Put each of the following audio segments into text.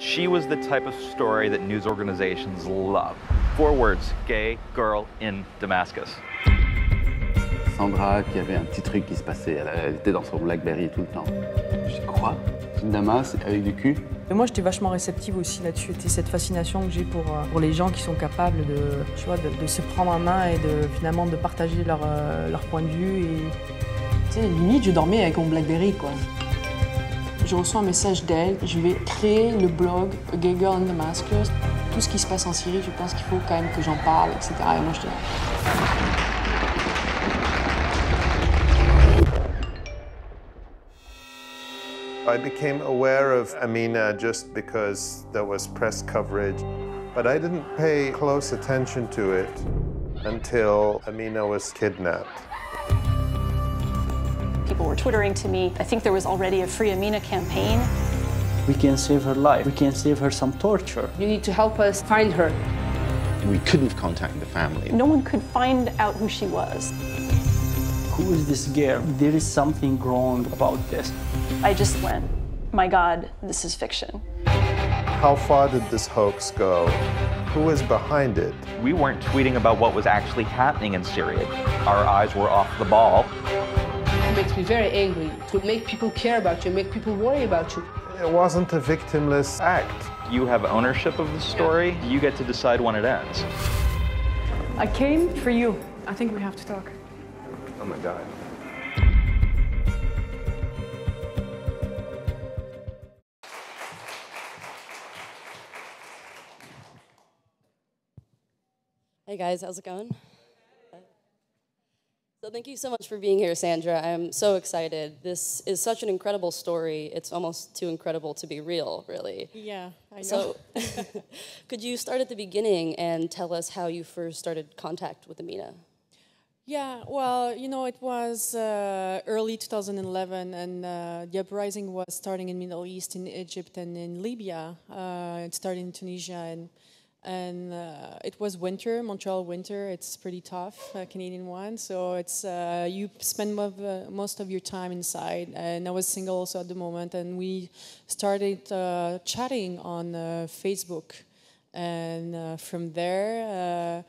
She was the type of story that news organizations love. 4 words, gay girl in Damascus. Sandra, qui avait un petit truc qui se passait, elle était dans son Blackberry tout le temps. Je dis quoi? Une Damas avec du cul? Et moi, j'étais vachement réceptive aussi là-dessus. C'était cette fascination que j'ai pour les gens qui sont capables de se prendre en main et finalement de partager leur point de vue. Et... Tu sais, limite, je dormais avec mon Blackberry, quoi. Je reçois un message d'elle, je vais créer le blog A Gay Girl in Damascus. Tout ce qui se passe en Syrie, je pense qu'il faut quand même que j'en parle, etc. Et moi, je dis... I became aware of Amina just because there was press coverage, but I didn't pay close attention to it until Amina was kidnapped. People were twittering to me. I think there was already a Free Amina campaign. We can save her life. We can save her some torture. You need to help us find her. We couldn't contact the family. No one could find out who she was. Who is this girl? There is something wrong about this. I just went, my God, this is fiction. How far did this hoax go? Who was behind it? We weren't tweeting about what was actually happening in Syria. Our eyes were off the ball. It makes me very angry to make people care about you, make people worry about you. It wasn't a victimless act. You have ownership of the story. You get to decide when it ends. I came for you. I think we have to talk. Oh my God. Hey guys, how's it going? So thank you so much for being here, Sandra. I'm so excited. This is such an incredible story. It's almost too incredible to be real, really. Yeah, I know. So could you start at the beginning and tell us how you first started contact with Amina? Yeah, well, you know, it was early 2011, and the uprising was starting in Middle East, in Egypt and in Libya. It started in Tunisia, and it was winter, Montreal winter. It's pretty tough, Canadian one. So it's you spend most of your time inside. And I was single also at the moment, and we started chatting on Facebook, and from there.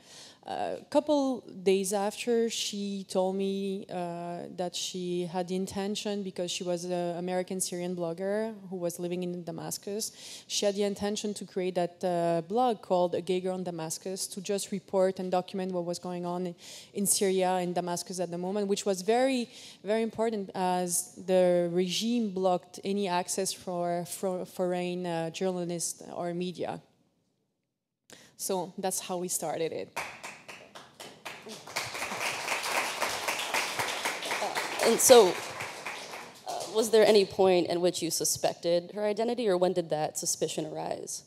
A couple days after, she told me that she had the intention, because she was an American-Syrian blogger who was living in Damascus, she had the intention to create that blog called A Gay Girl in Damascus to just report and document what was going on in Syria, in Damascus at the moment, which was very, very important as the regime blocked any access for foreign journalists or media. So that's how we started it. And so, was there any point at which you suspected her identity, or when did that suspicion arise?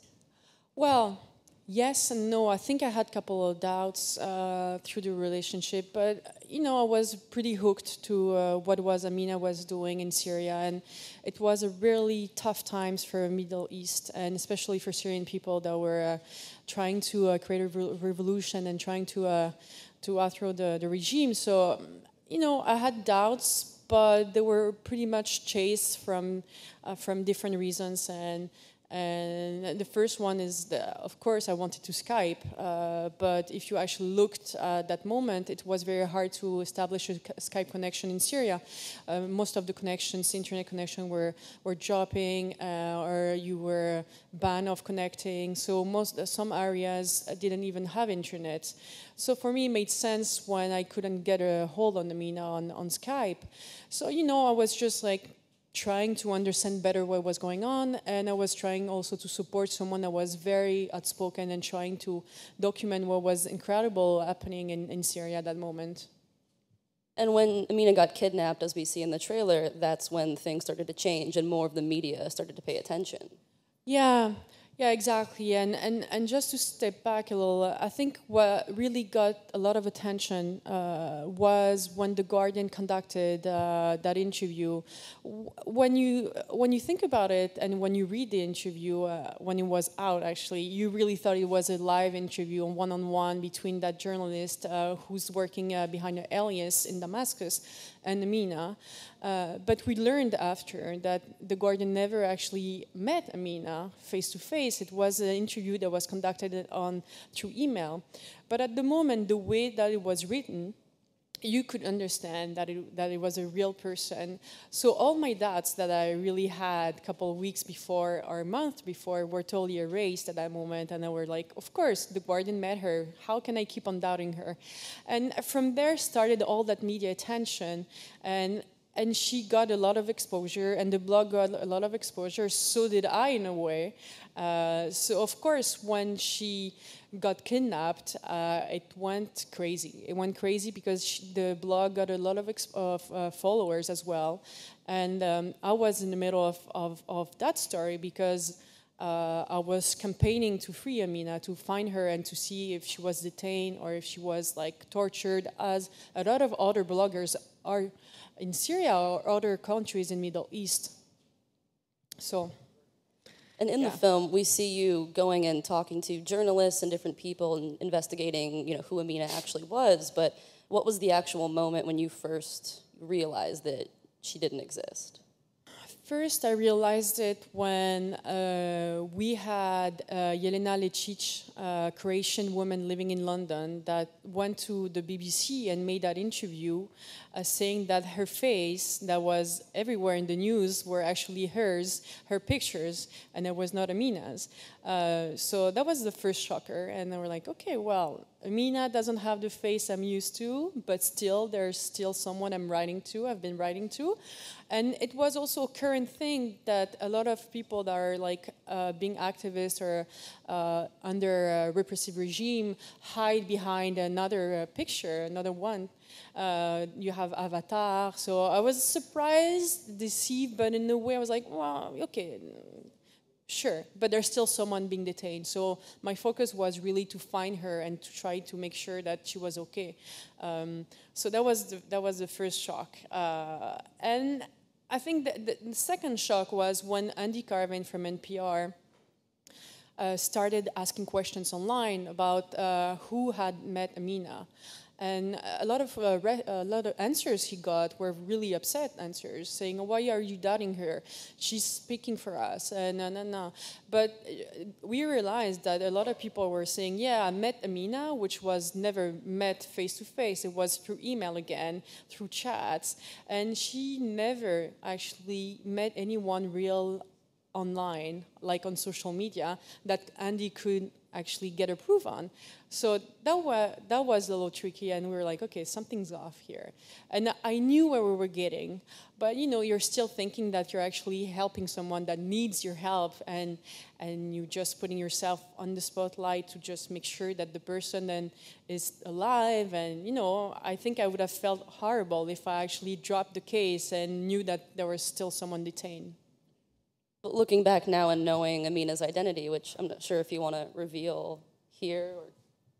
Well, yes and no. I think I had a couple of doubts through the relationship, but you know, I was pretty hooked to what Amina was doing in Syria, and it was a really tough times for Middle East, and especially for Syrian people that were trying to create a revolution and trying to overthrow the regime. So, you know, I had doubts, but they were pretty much chased from different reasons. And the first one is, of course, I wanted to Skype, but if you actually looked at that moment, it was very hard to establish a Skype connection in Syria. Most of the connections, internet connection, were dropping, or you were banned of connecting. So some areas didn't even have internet. So for me, it made sense when I couldn't get a hold on Amina on Skype. So, you know, I was just like, trying to understand better what was going on, and I was trying also to support someone that was very outspoken and trying to document what was incredible happening in Syria at that moment. And when Amina got kidnapped, as we see in the trailer, that's when things started to change and more of the media started to pay attention. Yeah. Yeah, exactly. And just to step back a little, I think what really got a lot of attention was when The Guardian conducted that interview. When you think about it and when you read the interview, when it was out, actually, you really thought it was a live interview, a one-on-one between that journalist who's working behind an alias in Damascus and Amina. But we learned after that the Guardian never actually met Amina face-to-face. It was an interview that was conducted through email. But at the moment, the way that it was written, you could understand that it was a real person. So all my doubts that I really had a couple of weeks before or a month before were totally erased at that moment. And I were like, of course, the Guardian met her. How can I keep on doubting her? And from there started all that media attention. And she got a lot of exposure, and the blog got a lot of exposure. So did I, in a way. So of course, when she got kidnapped, it went crazy. It went crazy because the blog got a lot of followers as well. And I was in the middle of that story because I was campaigning to free Amina, to find her and to see if she was detained or if she was like tortured, as a lot of other bloggers are in Syria or other countries in Middle East. So. And in the film, we see you going and talking to journalists and different people and investigating, who Amina actually was. But what was the actual moment when you first realized that she didn't exist? First, I realized it when we had Jelena Lecic, a Croatian woman living in London, that went to the BBC and made that interview saying that her face that was everywhere in the news were actually hers, her pictures, and it was not Amina's. So that was the first shocker. And they were like, okay, well, Amina doesn't have the face I'm used to, but still, there's still someone I've been writing to. And it was also a current thing that a lot of people that are like being activists or under a repressive regime hide behind another picture, another one. You have Avatar. So I was surprised, deceived, but in a way I was like, well, okay, sure, but there's still someone being detained. So my focus was really to find her and to try to make sure that she was okay. So that was the first shock. And I think that the second shock was when Andy Carvin from NPR started asking questions online about who had met Amina. And a lot of answers he got were really upset answers, saying, "Why are you doubting her? She's speaking for us." No. But we realized that a lot of people were saying, "Yeah, I met Amina," which was never met face to face. It was through email again, through chats, and she never actually met anyone real online, like on social media, that Andy could actually get a proof on. So that was a little tricky, and we were like, okay, something's off here. And I knew where we were getting, but you're still thinking that you're actually helping someone that needs your help, and you're just putting yourself on the spotlight to just make sure that the person then is alive. And I think I would have felt horrible if I actually dropped the case and knew that there was still someone detained. But looking back now and knowing Amina's identity, which I'm not sure if you want to reveal here.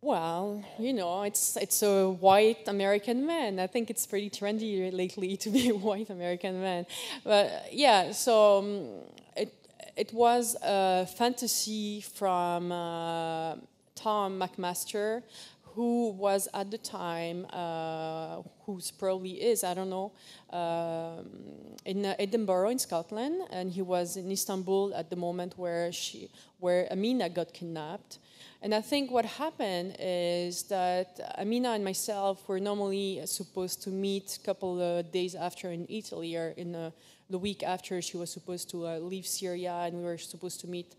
Well, it's a white American man. I think it's pretty trendy lately to be a white American man. But yeah, so it was a fantasy from Tom McMaster, who was at the time, who's probably is, I don't know, in Edinburgh in Scotland, and he was in Istanbul at the moment where Amina got kidnapped. And I think what happened is that Amina and myself were normally supposed to meet a couple of days after in Italy, or in the week after she was supposed to leave Syria, and we were supposed to meet.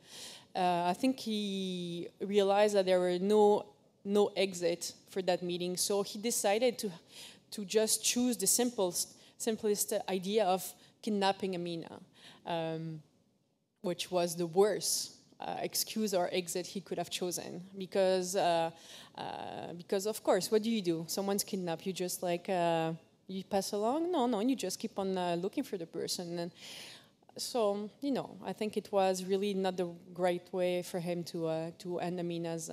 I think he realized that there were no exit for that meeting, so he decided to just choose the simplest idea of kidnapping Amina, which was the worst excuse or exit he could have chosen, because of course, what do? Someone's kidnapped, you just you pass along? No, you just keep on looking for the person. And so I think it was really not the great way for him to end Amina's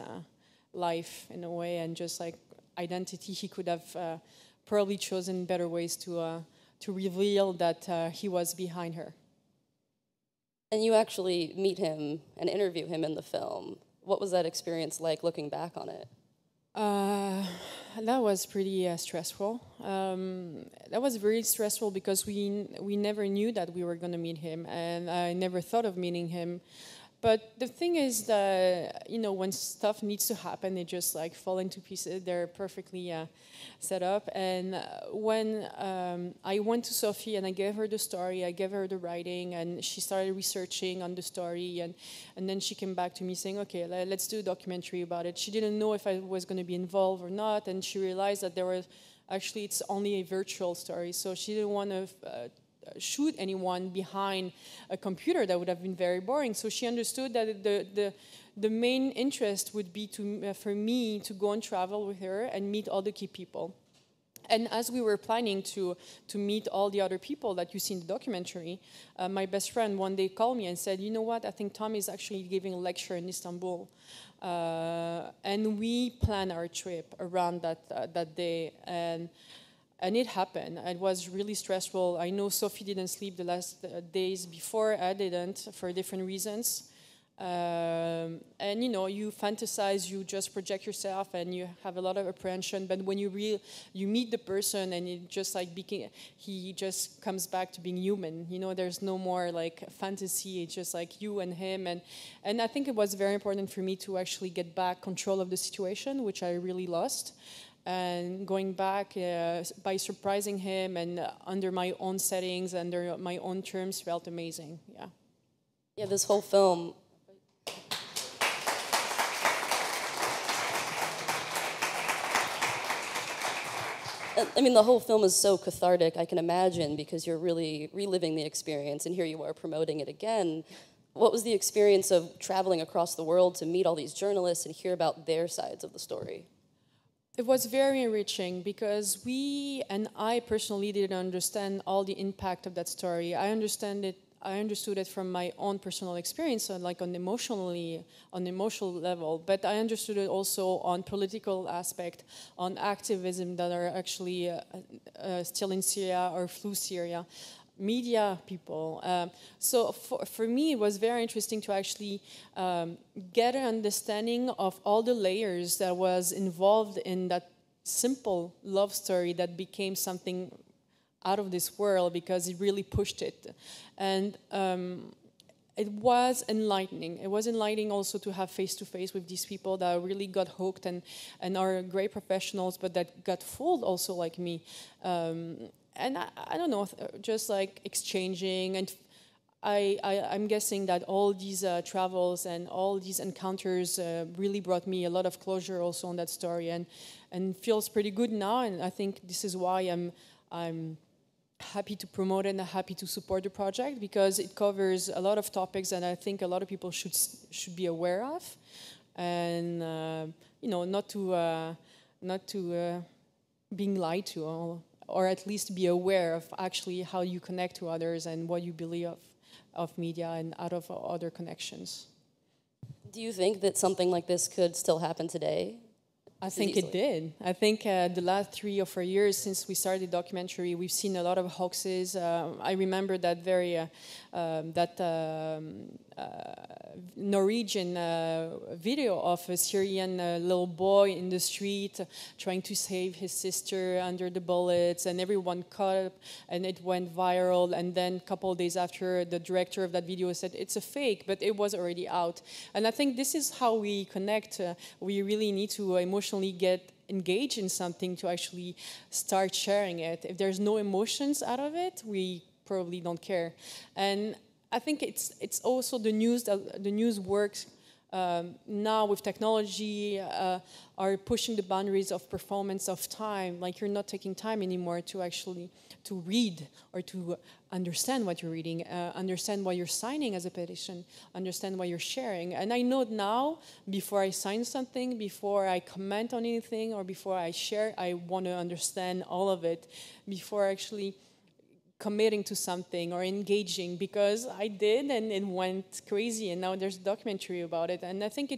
life in a way, and just like identity, he could have probably chosen better ways to reveal that he was behind her. And you actually meet him and interview him in the film. What was that experience like, looking back on it? Uh, that was pretty stressful. That was very stressful because we never knew that we were going to meet him, and I never thought of meeting him. But the thing is that, you know, when stuff needs to happen, they just like fall into pieces. They're perfectly set up. And when I went to Sophie and I gave her the story, I gave her the writing, and she started researching on the story. And then she came back to me saying, okay, let's do a documentary about it. She didn't know if I was going to be involved or not. And she realized that there was, actually, it's only a virtual story. So she didn't want to shoot anyone behind a computer. That would have been very boring. So she understood that the main interest would be for me to go and travel with her and meet all the key people. And as we were planning to meet all the other people that you see in the documentary, my best friend one day called me and said, you know what, I think Tom is actually giving a lecture in Istanbul. And we planned our trip around that day. And it happened. It was really stressful. I know Sophie didn't sleep the last days before. I didn't, for different reasons. And you know, you fantasize, you just project yourself, and you have a lot of apprehension. But when you meet the person, and it just like he just comes back to being human. You know, there's no more like fantasy. It's just like you and him. And I think it was very important for me to actually get back control of the situation, which I really lost. And going back by surprising him and under my own settings, under my own terms, felt amazing. Yeah. Yeah, this whole film. I mean, the whole film is so cathartic, I can imagine, because you're really reliving the experience, and here you are promoting it again. What was the experience of traveling across the world to meet all these journalists and hear about their sides of the story? It was very enriching because I personally didn't understand all the impact of that story. I understood it from my own personal experience, like on emotional level, but I understood it also on political aspect, on activism that are actually still in Syria or flew Syria. Media people. So for me, it was very interesting to actually get an understanding of all the layers that was involved in that simple love story that became something out of this world because it really pushed it. And it was enlightening. It was enlightening also to have face-to-face with these people that really got hooked and are great professionals, but that got fooled also like me. And I don't know, just like exchanging, and I'm guessing that all these travels and all these encounters really brought me a lot of closure also on that story, and feels pretty good now. And I think this is why I'm happy to promote it and happy to support the project, because it covers a lot of topics that I think a lot of people should be aware of, and you know, not to being lied to. Or at least be aware of actually how you connect to others and what you believe of media and out of other connections. Do you think that something like this could still happen today? I think it did. I think the last 3 or 4 years since we started the documentary, we've seen a lot of hoaxes. I remember that Norwegian video of a Syrian little boy in the street trying to save his sister under the bullets, and everyone caught up, and it went viral. And then a couple of days after, the director of that video said it's a fake, but it was already out. And I think this is how we connect. We really need to emotionally get engaged in something to actually start sharing it. If there's no emotions out of it, we probably don't care. And I think it's also the news works now with technology are pushing the boundaries of performance of time. Like, you're not taking time anymore to actually to read or to understand what you're reading, understand what you're signing as a petition, understand what you're sharing. And I know now, before I sign something, before I comment on anything, or before I share, I want to understand all of it before actually committing to something or engaging, because I did and it went crazy, and now there's a documentary about it. And I think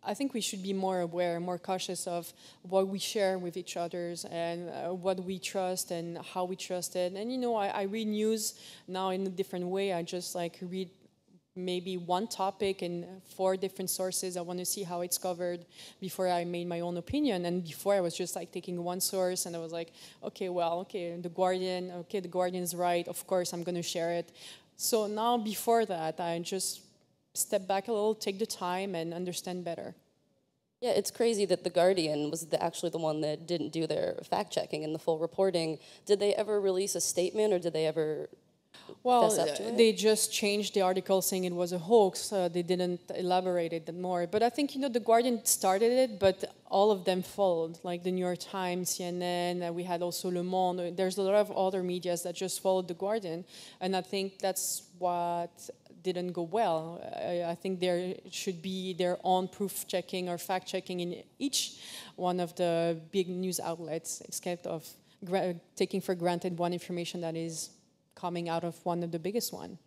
I think we should be more aware, more cautious of what we share with each other, and what we trust and how we trust it. And you know, I read news now in a different way. I just like read maybe one topic in 4 different sources. I want to see how it's covered before I made my own opinion. And before I was just like taking one source and I was like, okay, The Guardian is right. Of course, I'm going to share it. So now before that, I just step back a little, take the time and understand better. Yeah, it's crazy that The Guardian was actually the one that didn't do their fact-checking and the full reporting. Did they ever release a statement or did they ever... Well, they just changed the article saying it was a hoax. They didn't elaborate it more. But I think, The Guardian started it, but all of them followed, like the New York Times, CNN, we had also Le Monde. There's a lot of other medias that just followed The Guardian. And I think that's what didn't go well. I think there should be their own proof checking or fact checking in each one of the big news outlets, instead of taking for granted one information that is coming out of one of the biggest one.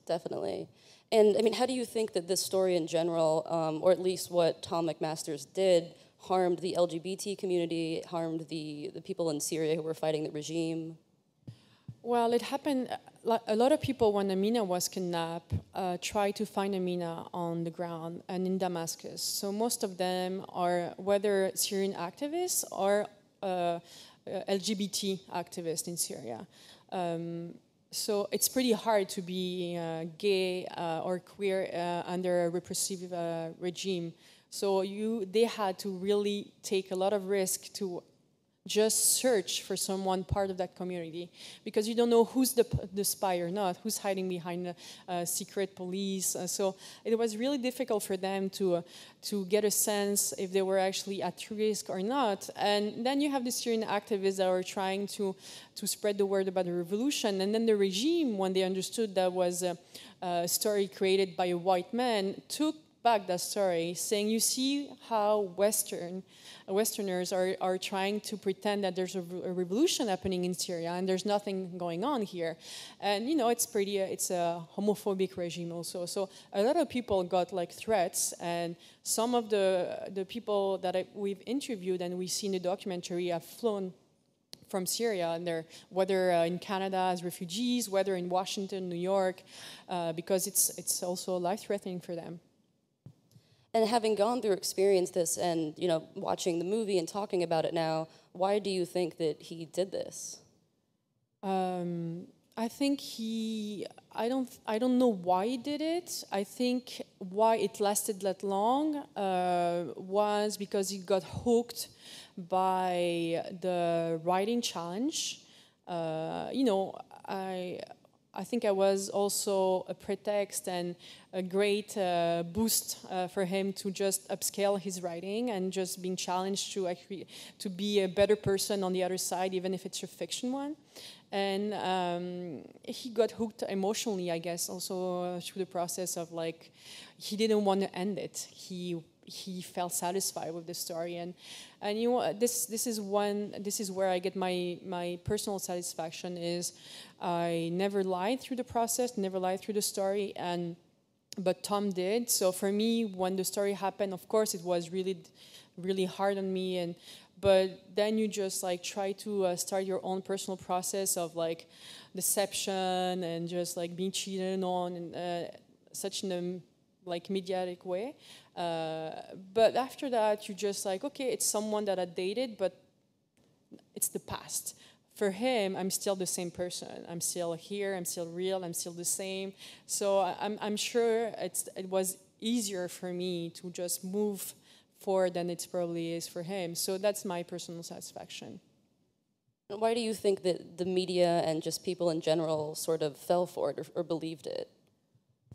Definitely. And I mean, how do you think that this story in general, or at least what Tom McMaster's did, harmed the LGBT community, harmed the people in Syria who were fighting the regime? Well, it happened, a lot of people, when Amina was kidnapped, tried to find Amina on the ground and in Damascus. So most of them are whether Syrian activists or LGBT activists in Syria. So it's pretty hard to be gay or queer under a repressive regime. So they had to really take a lot of risk to just search for someone part of that community, because you don't know who's the spy or not, who's hiding behind secret police. So it was really difficult for them to get a sense if they were actually at risk or not. And then you have the Syrian activists that are trying to spread the word about the revolution. And then the regime, when they understood that was a story created by a white man, took back that story, saying, you see how Westerners are trying to pretend that there's a revolution happening in Syria and there's nothing going on here. And it's a homophobic regime also. So a lot of people got like threats, and some of the people that we've interviewed and we see in the documentary have flown from Syria, and they're whether in Canada as refugees, whether in Washington, New York, because it's also life-threatening for them. And having gone through experience this and, watching the movie and talking about it now, why do you think that he did this? I think I don't know why he did it. I think why it lasted that long was because he got hooked by the writing challenge. I think I was also a pretext and a great boost for him to just upscale his writing and just being challenged to be a better person on the other side, even if it's a fiction one. And he got hooked emotionally, I guess, also through the process of he didn't want to end it. He felt satisfied with the story, and this is where I get my personal satisfaction is I never lied through the process, never lied through the story, but Tom did. So for me, when the story happened, of course it was really, really hard on me, but then you just try to start your own personal process of deception and just being cheated on and such in a mediatic way. But after that, you're just okay, it's someone that I dated, but it's the past. For him, I'm still the same person. I'm still here, I'm still real, I'm still the same. So I'm sure it was easier for me to just move forward than it probably is for him. So that's my personal satisfaction. Why do you think that the media and just people in general sort of fell for it or believed it?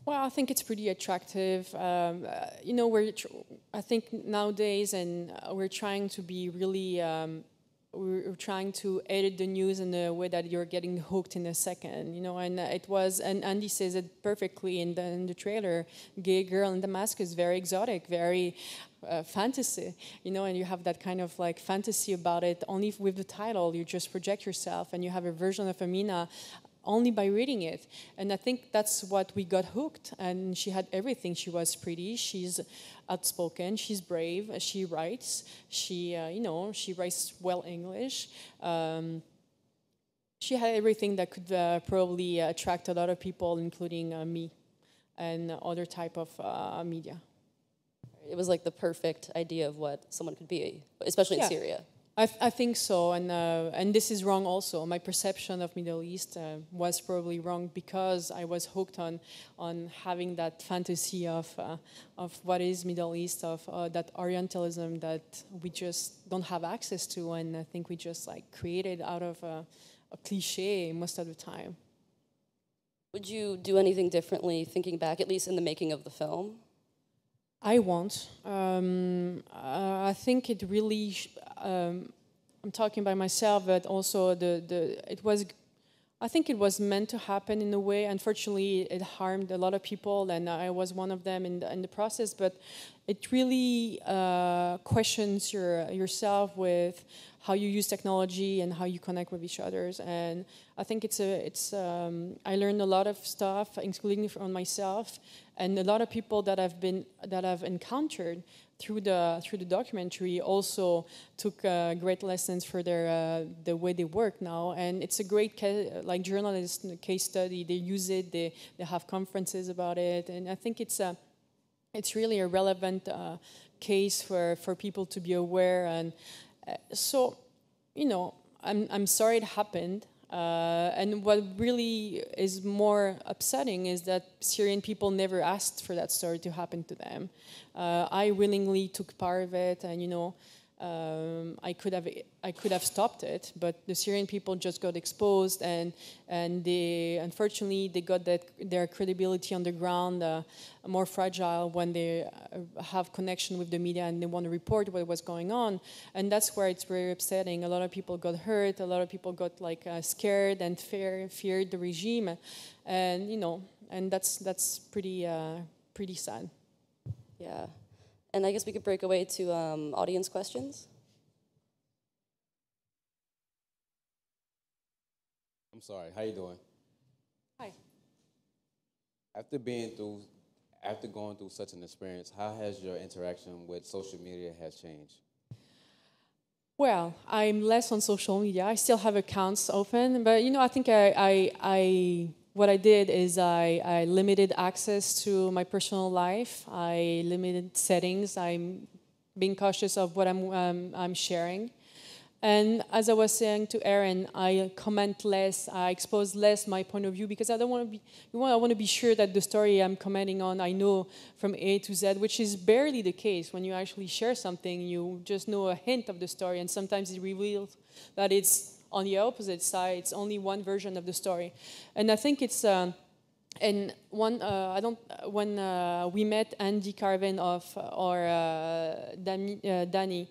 Well, I think it's pretty attractive. I think nowadays, and we're trying to be really, we're trying to edit the news in a way that you're getting hooked in a second, and and Andy says it perfectly in the trailer, gay girl in Damascus, very exotic, very fantasy, and you have that kind of fantasy about it. Only with the title, you just project yourself and you have a version of Amina only by reading it. And I think that's what we got hooked. And she had everything. She was pretty, she's outspoken, she's brave, she writes, she writes well English. She had everything that could probably attract a lot of people, including me. and other type of media. It was like the perfect idea of what someone could be, especially in Syria. I think so, and this is wrong also. My perception of Middle East was probably wrong because I was hooked on having that fantasy of what is Middle East, of that Orientalism that we just don't have access to, and I think we just like created out of a cliche most of the time. Would you do anything differently, thinking back, at least in the making of the film? I won't. I think it really. I'm talking by myself, but also it was. I think it was meant to happen in a way. Unfortunately, it harmed a lot of people, and I was one of them in the process. But it really questions yourself with how you use technology and how you connect with each other. And I think I learned a lot of stuff, including from myself, and a lot of people that I've encountered through the documentary also took great lessons for the way they work now. And it's a great journalist case study. They use it. They have conferences about it, and I think it's really a relevant case for people to be aware. And so, I'm sorry it happened. And what really is more upsetting is that Syrian people never asked for that story to happen to them. I willingly took part of it, and I could have stopped it, but the Syrian people just got exposed, and unfortunately they got their credibility on the ground more fragile when they have connection with the media and they want to report what was going on, and that's where it's very upsetting. A lot of people got hurt, a lot of people got scared and feared the regime, and that's pretty sad. Yeah. And I guess we could break away to audience questions. I'm sorry, how you doing? Hi. After going through such an experience, how has your interaction with social media has changed? Well, I'm less on social media. I still have accounts open, but I think what I did is I limited access to my personal life. I limited settings. I'm being cautious of what I'm sharing. And as I was saying to Erin, I comment less. I expose less my point of view because I don't want to be. I want to be sure that the story I'm commenting on I know from A to Z, which is barely the case. When you actually share something, you just know a hint of the story, and sometimes it reveals that it's on the opposite side. It's only one version of the story, and I think it's and one when we met Andy Carvin Danny.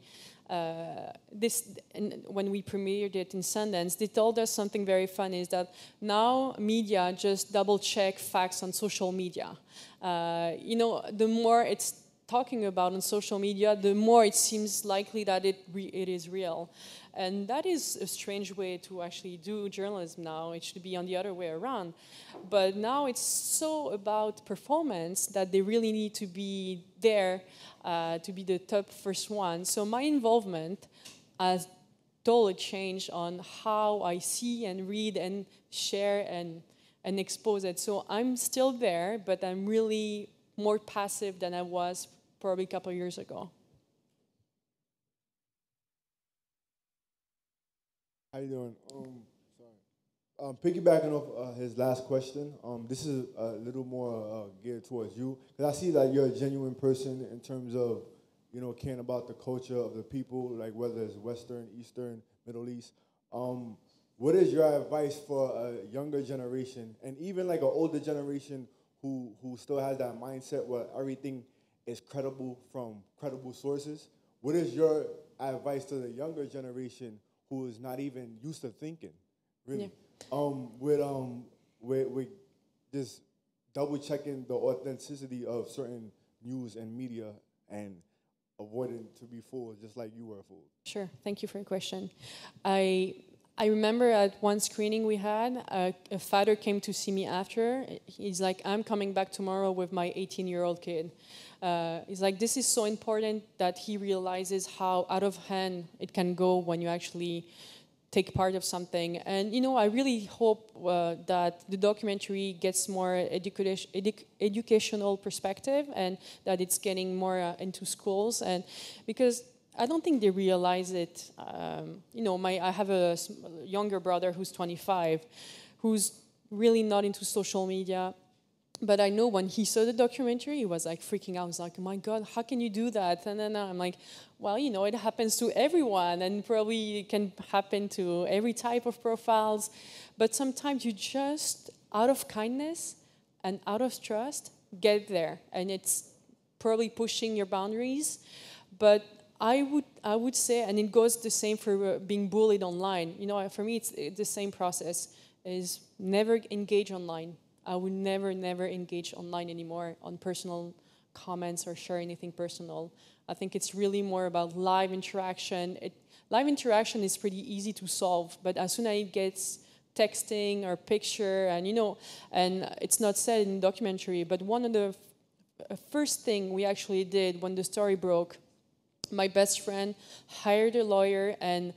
When we premiered it in Sundance, they told us something very fun, is that now media just double check facts on social media. The more it's talking about on social media, the more it seems likely that it is real. And that is a strange way to actually do journalism now. It should be on the other way around. But now it's so about performance that they really need to be there to be the top first one. So my involvement has totally changed on how I see and read and share and expose it. So I'm still there, but I'm really more passive than I was probably a couple of years ago. How you doing? Piggybacking off his last question, this is a little more geared towards you, because I see that you're a genuine person in terms of, caring about the culture of the people, like whether it's Western, Eastern, Middle East. What is your advice for a younger generation, and even like an older generation who still has that mindset where everything is credible from credible sources? What is your advice to the younger generation who is not even used to thinking, really? Yeah. With just double checking the authenticity of certain news and media and avoiding to be fooled just like you were fooled. Sure, thank you for your question. I remember at one screening we had, a father came to see me after. He's like, I'm coming back tomorrow with my 18-year-old kid. He's like, this is so important that he realizes how out of hand it can go when you actually take part of something. And you know, I really hope that the documentary gets more educational perspective, and that it's getting more into schools. And because I don't think they realize it. You know, I have a younger brother who's 25, who's really not into social media. But I know when he saw the documentary, he was like freaking out. He was like, oh my God, how can you do that? And then I'm like, well, you know, it happens to everyone, and probably it can happen to every type of profiles. But sometimes you just, out of kindness and out of trust, get there. And it's probably pushing your boundaries. But I would say, and it goes the same for being bullied online. You know, for me, it's the same process, is never engage online. I would never engage online anymore on personal comments or share anything personal. I think it's really more about live interaction. Live interaction is pretty easy to solve, but as soon as it gets texting or picture, and you know, and it's not said in the documentary, but one of the first thing we actually did when the story broke, my best friend hired a lawyer and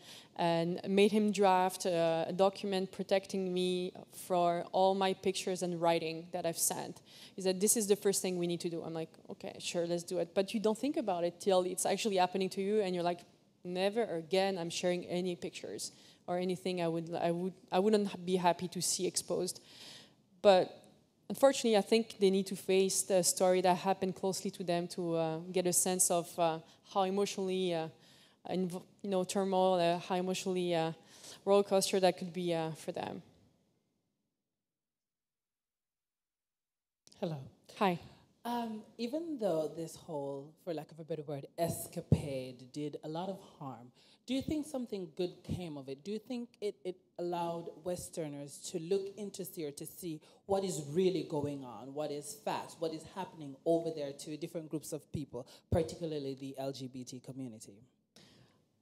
made him draft a document protecting me for all my pictures and writing that I've sent. He said, this is the first thing we need to do. I'm like, okay, sure, let's do it. But you don't think about it till it's actually happening to you, and you're like, never again I'm sharing any pictures or anything I wouldn't be happy to see exposed. But unfortunately, I think they need to face the story that happened closely to them to get a sense of how emotionally and you know, turmoil, how emotionally roller coaster that could be for them. Hello. Hi. Even though this whole, for lack of a better word, escapade did a lot of harm, do you think something good came of it? Do you think it allowed Westerners to look into Syria to see what is really going on, what is facts, what is happening over there to different groups of people, particularly the LGBT community?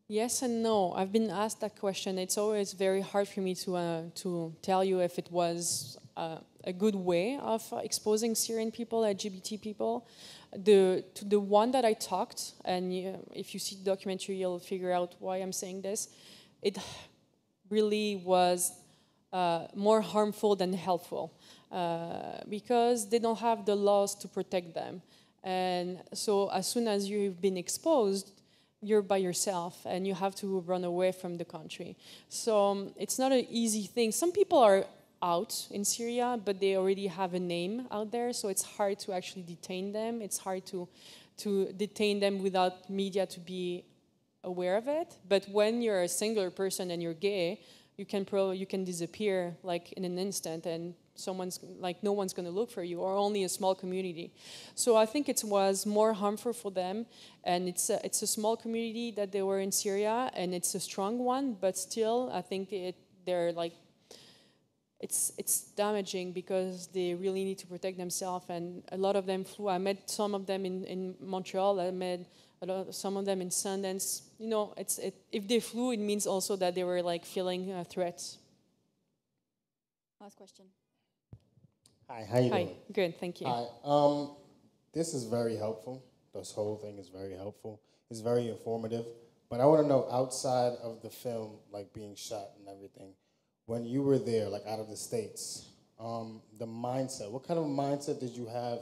Yes and no. I've been asked that question. It's always very hard for me to tell you if it was a good way of exposing Syrian people, LGBT people. The one that I talked, and if you see the documentary, you'll figure out why I'm saying this. It really was more harmful than helpful because they don't have the laws to protect them. And so as soon as you've been exposed, you're by yourself and you have to run away from the country. So it's not an easy thing. Some people are out in Syria, but they already have a name out there, so it's hard to actually detain them. It's hard to detain them without media to be aware of it. But when you're a singular person and you're gay, you can disappear like in an instant, and no one's going to look for you, or only a small community. So I think it was more harmful for them, and it's a small community that they were in Syria, and it's a strong one, but still I think they're like, it's damaging because they really need to protect themselves, and a lot of them flew. I met some of them in Montreal. I met some of them in Sundance. You know, if they flew, it means also that they were like feeling threats. Last question. Hi, how you doing? Good, thank you. Hi, this is very helpful. This whole thing is very helpful. It's very informative. But I want to know, outside of the film, like being shot and everything, when you were there, like out of the States, the mindset, what kind of mindset did you have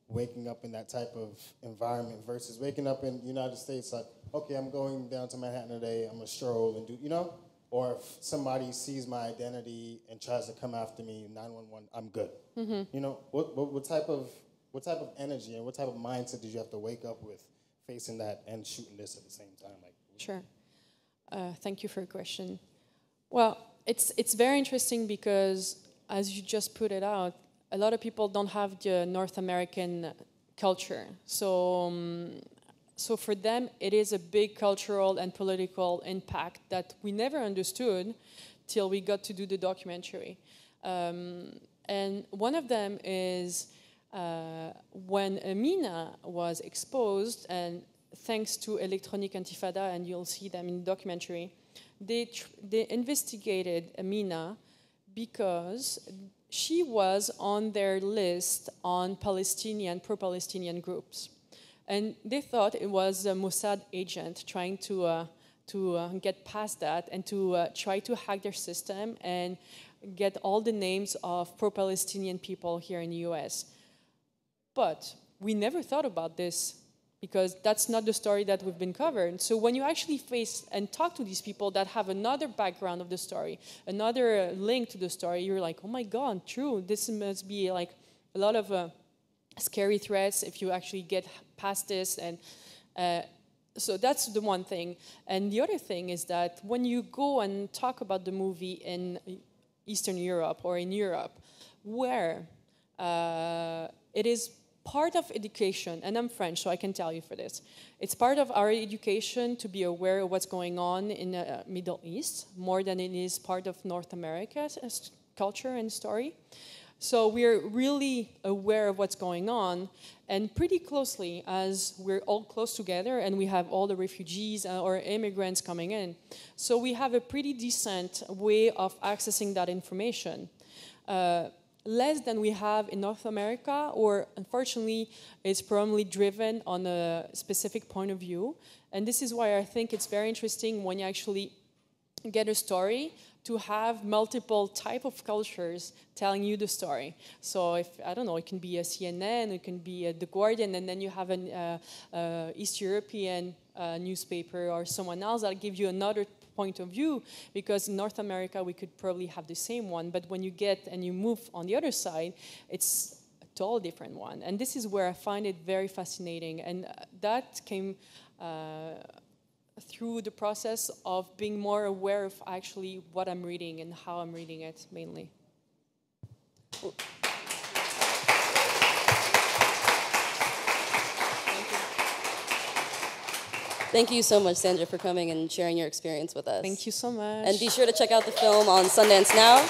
waking up in that type of environment versus waking up in the United States like, okay, I'm going down to Manhattan today, I'm going to stroll and do, you know? Or if somebody sees my identity and tries to come after me, 911, I'm good. Mm-hmm. You know, what type of energy and what type of mindset did you have to wake up with facing that and shooting this at the same time? Like, sure. Thank you for your question. Well, it's very interesting because, as you just put it out, a lot of people don't have the North American culture. So for them, it is a big cultural and political impact that we never understood till we got to do the documentary. And one of them is when Amina was exposed, and thanks to Electronic Intifada, and you'll see them in the documentary, they investigated Amina because she was on their list on pro-Palestinian groups. And they thought it was a Mossad agent trying to to get past that and to try to hack their system and get all the names of pro-Palestinian people here in the US. But we never thought about this because that's not the story that we've been covered. So when you actually face and talk to these people that have another background of the story, another link to the story, you're like, oh my God, true, this must be like a lot of scary threats if you actually get past this. And so that's the one thing. And the other thing is that when you go and talk about the movie in Eastern Europe or in Europe, where it is part of education, and I'm French, so I can tell you for this. It's part of our education to be aware of what's going on in the Middle East, more than it is part of North America's culture and story. So we're really aware of what's going on, and pretty closely, as we're all close together, and we have all the refugees or immigrants coming in. So we have a pretty decent way of accessing that information. Less than we have in North America, or unfortunately, it's probably driven on a specific point of view. And this is why I think it's very interesting when you actually get a story to have multiple type of cultures telling you the story. So if, I don't know, it can be a CNN, it can be The Guardian, and then you have an East European newspaper or someone else that'll give you another point of view, because in North America we could probably have the same one, but when you get and you move on the other side, it's a totally different one. And this is where I find it very fascinating, and that came through the process of being more aware of actually what I'm reading and how I'm reading it mainly. Thank you so much, Sandra, for coming and sharing your experience with us. Thank you so much. And be sure to check out the film on Sundance Now.